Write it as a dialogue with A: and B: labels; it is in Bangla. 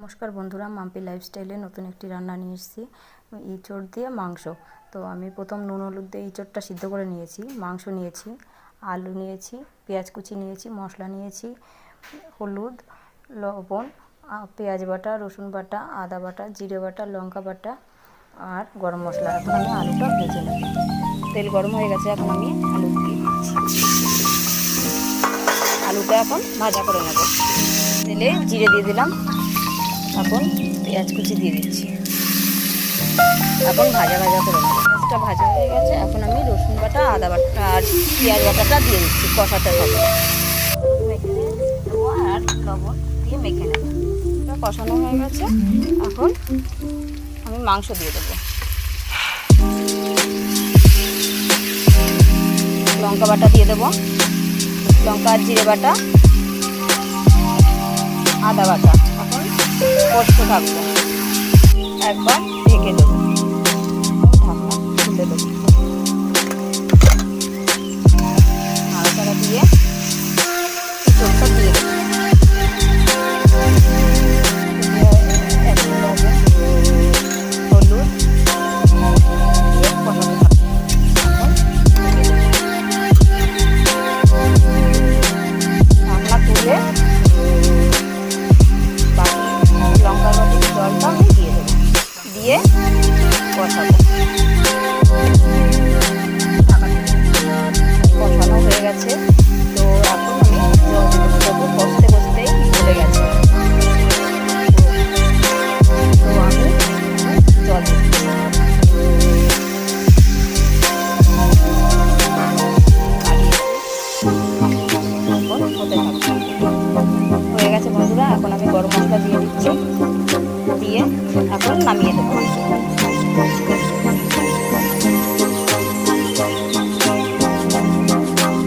A: নমস্কার বন্ধুরা, মাম্পি লাইফস্টাইলে নতুন একটি রান্না নিয়ে এসেছি। ইঁচড় দিয়ে মাংস। তো আমি প্রথম নুন হলুদ দিয়ে ইঁচড়টা সিদ্ধ করে নিয়েছি। মাংস নিয়েছি, আলু নিয়েছি, পেঁয়াজ কুচি নিয়েছি, মশলা নিয়েছি, হলুদ, লবণ, পেঁয়াজ বাটা, রসুন বাটা, আদা বাটা, জিরে বাটা, লঙ্কা বাটা আর গরম মশলা। এখন আমি আলুটা ভেজে নেব। তেল গরম হয়ে গেছে, এখন আমি আলু দিয়ে দিচ্ছি। আলুটা এখন ভাজা করে নেব। তেলে জিরে দিয়ে দিলাম, এখন পেঁয়াজ কুচি দিয়ে দিচ্ছি। এখন ভাজা ভাজা করে নেব। পেঁয়াজটা ভাজা হয়ে গেছে, এখন আমি রসুন বাটা, আদা বাটা আর পেঁয়াজ বাটাটা দিয়ে দিচ্ছি। কষাতে হবে, মেখে দেবো আর লবণ দিয়ে মেখে নেব। এটা কষানো হয়ে গেছে, এখন আমি মাংস দিয়ে দেবো। লঙ্কা বাটা দিয়ে দেবো, লঙ্কা আর জিরে বাটা, আদা বাটা। এখন কষতে থাকবো, একবার ঢেকে দেবো, ঢাকনা খুলে দেবো। নাড়াচাড়া দিয়ে ইঁচড়টা দিয়ে দেবো। হলুদ দিয়ে কষাতে থাকবো। ঢাকনা তুলে লঙ্কার বাটির জলটা আমি দিয়ে দেবো, দিয়ে কষাবো। কষানো হয়ে গেছে, তো এখন আমি জল দেবো। কষতে কষতেই চলে গেছে, তো আমি জল দিচ্ছি। হয়ে গেছে বন্ধুরা, এখন আমি গরম মশলা দিয়ে দিচ্ছি, দিয়ে এখন নামিয়ে দেবো।